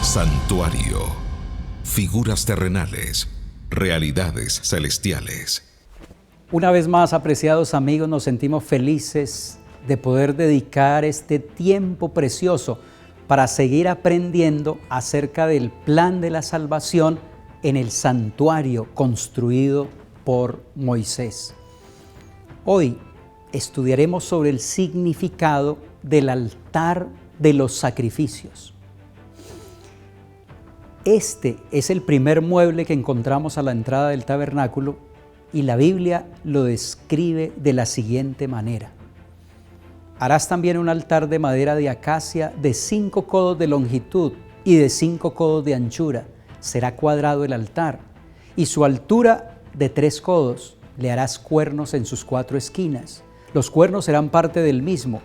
Santuario. Figuras terrenales, realidades celestiales. Una vez más, apreciados amigos, nos sentimos felices de poder dedicar este tiempo precioso para seguir aprendiendo acerca del plan de la salvación en el santuario construido por Moisés. Hoy estudiaremos sobre el significado del altar de los sacrificios. Este es el primer mueble que encontramos a la entrada del tabernáculo y la Biblia lo describe de la siguiente manera. Harás también un altar de madera de acacia de 5 codos de longitud y de 5 codos de anchura. Será cuadrado el altar y su altura de 3 codos. Le harás cuernos en sus 4 esquinas. Los cuernos serán parte del mismo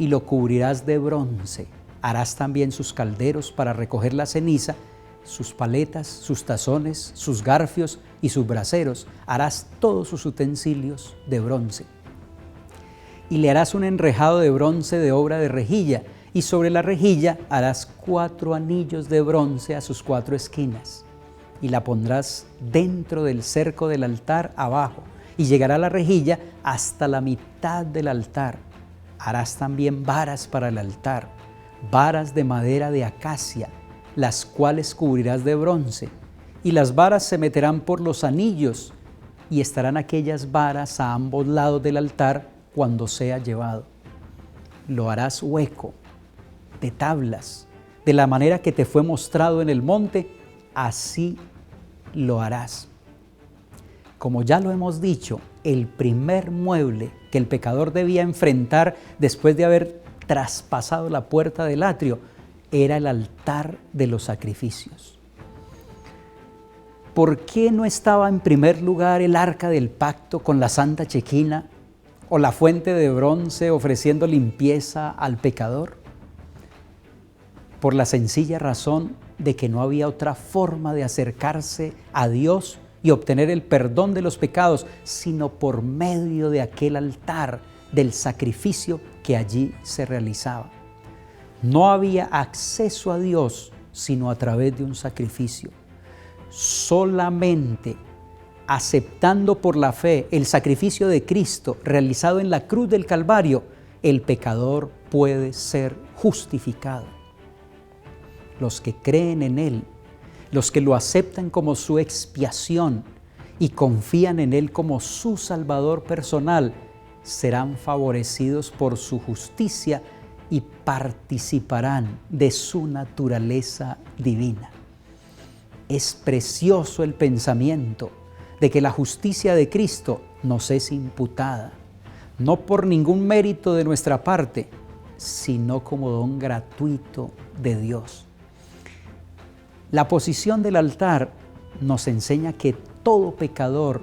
y lo cubrirás de bronce. Harás también sus calderos para recoger la ceniza, sus paletas, sus tazones, sus garfios y sus braseros. Harás todos sus utensilios de bronce. Y le harás un enrejado de bronce de obra de rejilla, y sobre la rejilla harás 4 anillos de bronce a sus 4 esquinas. Y la pondrás dentro del cerco del altar abajo, y llegará la rejilla hasta la mitad del altar. Harás también varas para el altar, varas de madera de acacia, las cuales cubrirás de bronce, y las varas se meterán por los anillos, y estarán aquellas varas a ambos lados del altar cuando sea llevado. Lo harás hueco, de tablas, de la manera que te fue mostrado en el monte, así lo harás. Como ya lo hemos dicho, el primer mueble que el pecador debía enfrentar después de haber traspasado la puerta del atrio era el altar de los sacrificios. ¿Por qué no estaba en primer lugar el arca del pacto con la santa chequina o la fuente de bronce ofreciendo limpieza al pecador? Por la sencilla razón de que no había otra forma de acercarse a Dios y obtener el perdón de los pecados, sino por medio de aquel altar del sacrificio que allí se realizaba. No había acceso a Dios sino a través de un sacrificio. Solamente aceptando por la fe el sacrificio de Cristo realizado en la cruz del Calvario, el pecador puede ser justificado. Los que creen en Él, los que lo aceptan como su expiación y confían en Él como su Salvador personal, serán favorecidos por su justicia y participarán de su naturaleza divina. Es precioso el pensamiento de que la justicia de Cristo nos es imputada, no por ningún mérito de nuestra parte, sino como don gratuito de Dios. La posición del altar nos enseña que todo pecador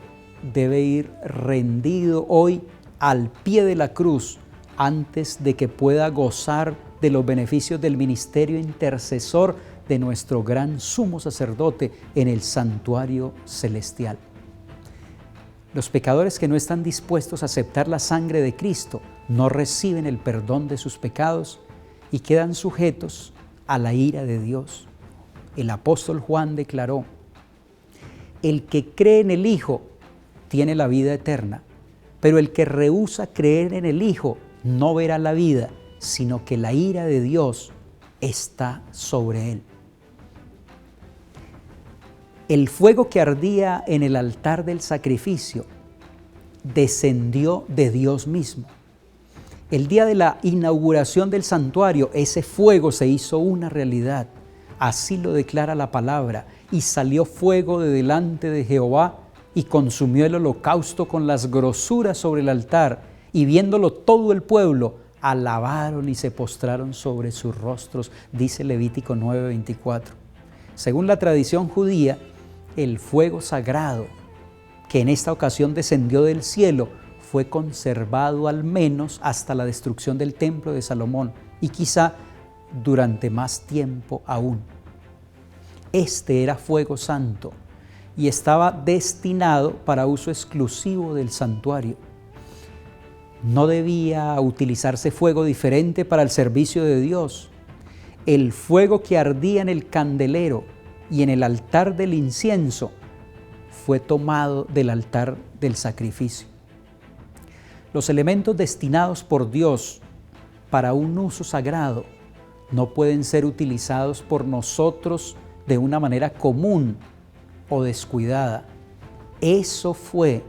debe ir rendido hoy al pie de la cruz antes de que pueda gozar de los beneficios del ministerio intercesor de nuestro gran sumo sacerdote en el santuario celestial. Los pecadores que no están dispuestos a aceptar la sangre de Cristo no reciben el perdón de sus pecados y quedan sujetos a la ira de Dios. El apóstol Juan declaró: el que cree en el Hijo tiene la vida eterna, pero el que rehúsa creer en el Hijo no verá la vida, sino que la ira de Dios está sobre él. El fuego que ardía en el altar del sacrificio descendió de Dios mismo. El día de la inauguración del santuario, ese fuego se hizo una realidad. Así lo declara la palabra: y salió fuego de delante de Jehová y consumió el holocausto con las grosuras sobre el altar, y viéndolo todo el pueblo, alabaron y se postraron sobre sus rostros, dice Levítico 9:24. Según la tradición judía, el fuego sagrado que en esta ocasión descendió del cielo fue conservado al menos hasta la destrucción del templo de Salomón y quizá durante más tiempo aún. Este era fuego santo y estaba destinado para uso exclusivo del santuario. No debía utilizarse fuego diferente para el servicio de Dios. el fuego que ardía en el candelero y en el altar del incienso fue tomado del altar del sacrificio. Los elementos destinados por Dios para un uso sagrado no pueden ser utilizados por nosotros de una manera común o descuidada. Eso fue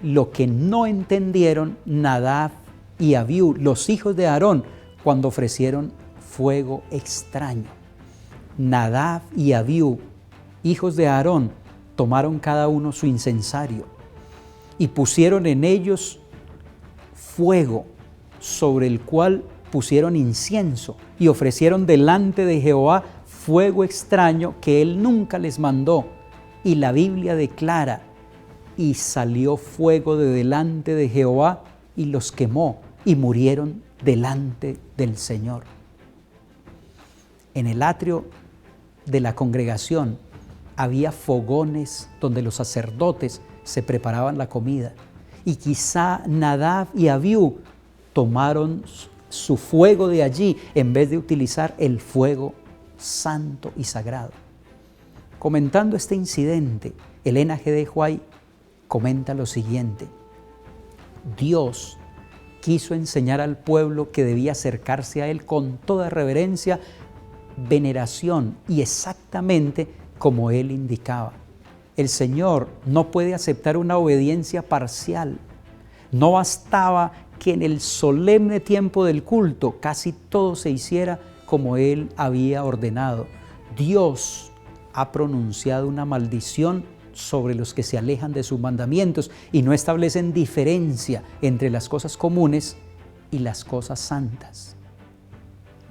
lo que no entendieron Nadab y Abiú, los hijos de Aarón, cuando ofrecieron fuego extraño. Nadab y Abiú, hijos de Aarón, tomaron cada uno su incensario y pusieron en ellos fuego sobre el cual pusieron incienso y ofrecieron delante de Jehová fuego extraño que él nunca les mandó. Y la Biblia declara: y salió fuego de delante de Jehová y los quemó y murieron delante del Señor. En el atrio de la congregación había fogones donde los sacerdotes se preparaban la comida. Y quizá Nadab y Abiú tomaron su fuego de allí en vez de utilizar el fuego santo y sagrado. Comentando este incidente, Elena G. de White comenta lo siguiente: Dios quiso enseñar al pueblo que debía acercarse a Él con toda reverencia, veneración y exactamente como Él indicaba. El Señor no puede aceptar una obediencia parcial. No bastaba que en el solemne tiempo del culto casi todo se hiciera como Él había ordenado. Dios ha pronunciado una maldición sobre los que se alejan de sus mandamientos y no establecen diferencia entre las cosas comunes y las cosas santas.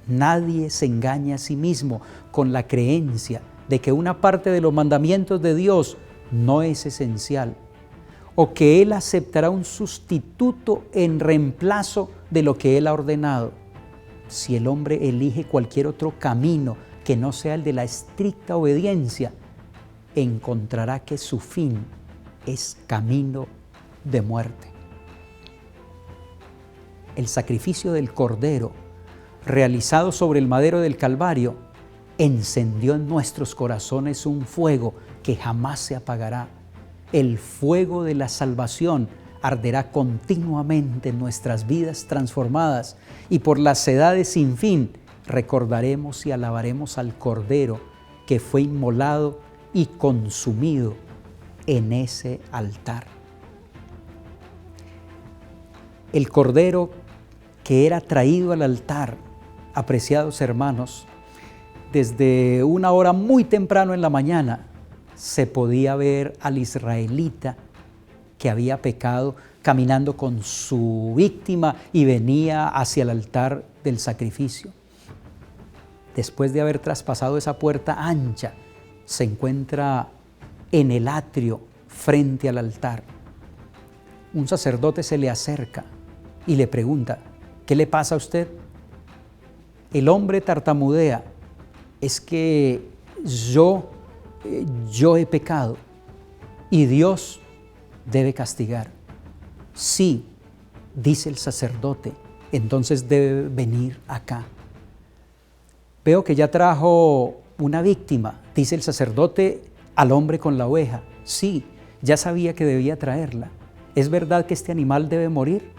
Nadie se engaña a sí mismo con la creencia de que una parte de los mandamientos de Dios no es esencial, o que Él aceptará un sustituto en reemplazo de lo que Él ha ordenado. Si el hombre elige cualquier otro camino que no sea el de la estricta obediencia, encontrará que su fin es camino de muerte. El sacrificio del Cordero, realizado sobre el madero del Calvario, encendió en nuestros corazones un fuego que jamás se apagará. El fuego de la salvación arderá continuamente en nuestras vidas transformadas, y por las edades sin fin recordaremos y alabaremos al Cordero que fue inmolado y consumido en ese altar. El Cordero que era traído al altar, apreciados hermanos, desde una hora muy temprano en la mañana se podía ver al israelita que había pecado caminando con su víctima y venía hacia el altar del sacrificio. Después de haber traspasado esa puerta ancha, se encuentra en el atrio frente al altar. Un sacerdote se le acerca y le pregunta: ¿qué le pasa a usted? El hombre tartamudea: es que yo he pecado y Dios debe castigar. Sí, dice el sacerdote, entonces debe venir acá. Veo que ya trajo una víctima, dice el sacerdote al hombre con la oveja. Sí, ya sabía que debía traerla. ¿Es verdad que este animal debe morir?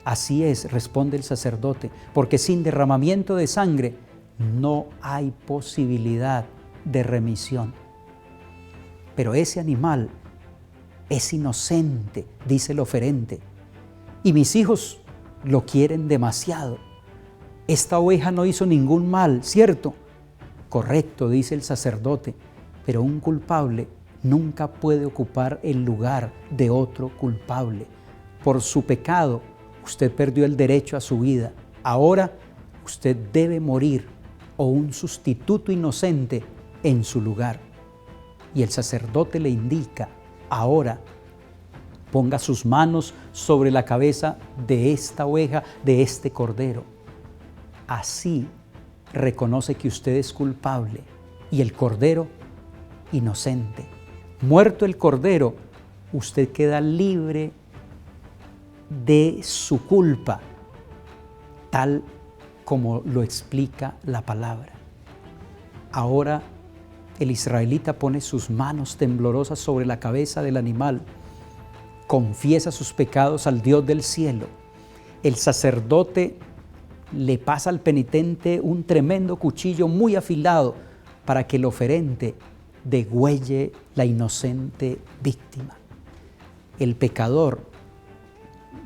Así es, responde el sacerdote, porque sin derramamiento de sangre no hay posibilidad de remisión. Pero ese animal es inocente, dice el oferente, y mis hijos lo quieren demasiado. Esta oveja no hizo ningún mal, ¿cierto? Correcto, dice el sacerdote, pero un culpable nunca puede ocupar el lugar de otro culpable. Por su pecado, usted perdió el derecho a su vida. Ahora usted debe morir o un sustituto inocente en su lugar. Y el sacerdote le indica: ahora ponga sus manos sobre la cabeza de esta oveja, de este cordero. Así reconoce que usted es culpable y el cordero inocente. Muerto el cordero, usted queda libre de su culpa, tal como lo explica la palabra. Ahora el israelita pone sus manos temblorosas sobre la cabeza del animal, confiesa sus pecados al Dios del cielo. El sacerdote le pasa al penitente un tremendo cuchillo muy afilado para que el oferente degüelle la inocente víctima. El pecador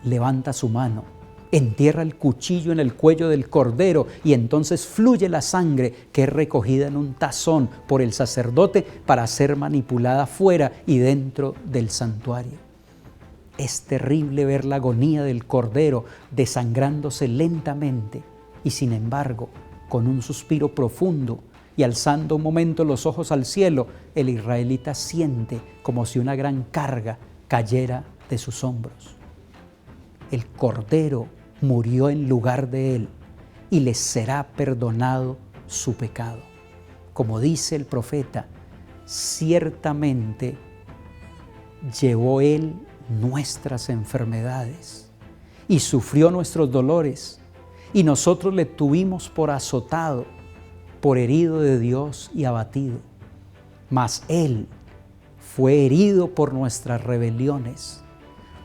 levanta su mano, entierra el cuchillo en el cuello del cordero y entonces fluye la sangre que es recogida en un tazón por el sacerdote para ser manipulada fuera y dentro del santuario. Es terrible ver la agonía del cordero desangrándose lentamente y sin embargo, con un suspiro profundo y alzando un momento los ojos al cielo, el israelita siente como si una gran carga cayera de sus hombros. El cordero murió en lugar de él y le será perdonado su pecado. Como dice el profeta, ciertamente llevó él nuestras enfermedades y sufrió nuestros dolores, y nosotros le tuvimos por azotado, por herido de Dios y abatido. Mas él fue herido por nuestras rebeliones,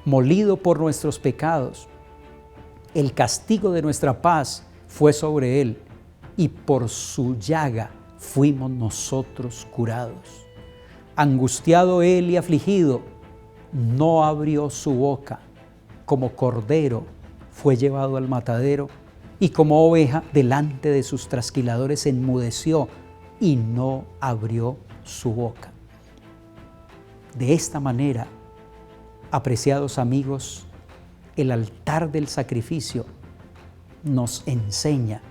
molido por nuestros pecados. El castigo de nuestra paz fue sobre él, y por su llaga fuimos nosotros curados. Angustiado él y afligido, no abrió su boca. Como cordero fue llevado al matadero, y como oveja delante de sus trasquiladores enmudeció y no abrió su boca. De esta manera, apreciados amigos, el altar del sacrificio nos enseña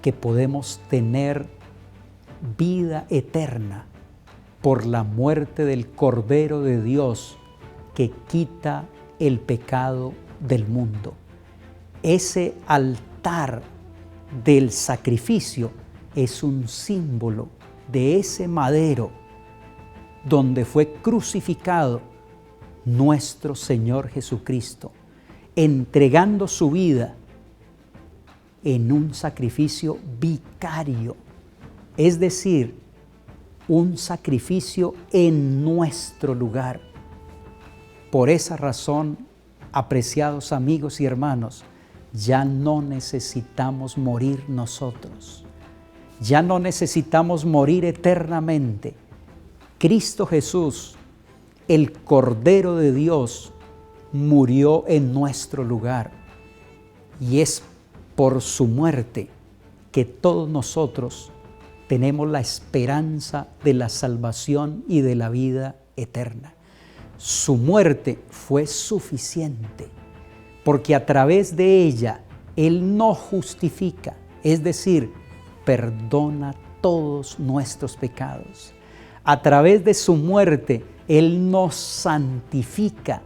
que podemos tener vida eterna por la muerte del Cordero de Dios que quita el pecado del mundo. Ese altar del sacrificio es un símbolo de ese madero donde fue crucificado nuestro Señor Jesucristo, entregando su vida en un sacrificio vicario, es decir, un sacrificio en nuestro lugar. Por esa razón, apreciados amigos y hermanos, ya no necesitamos morir nosotros. Ya no necesitamos morir eternamente. Cristo Jesús, el Cordero de Dios, murió en nuestro lugar. Y es por su muerte que todos nosotros tenemos la esperanza de la salvación y de la vida eterna. Su muerte fue suficiente, porque a través de ella Él nos justifica, es decir, perdona todos nuestros pecados. A través de su muerte Él nos santifica,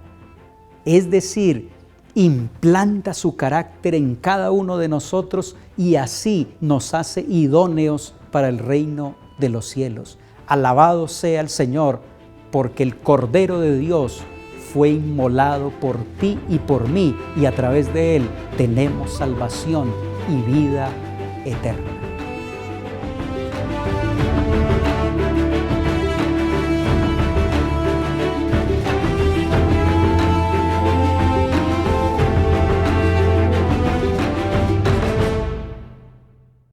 es decir, implanta su carácter en cada uno de nosotros y así nos hace idóneos para el reino de los cielos. Alabado sea el Señor, porque el Cordero de Dios fue inmolado por ti y por mí, y a través de Él tenemos salvación y vida eterna.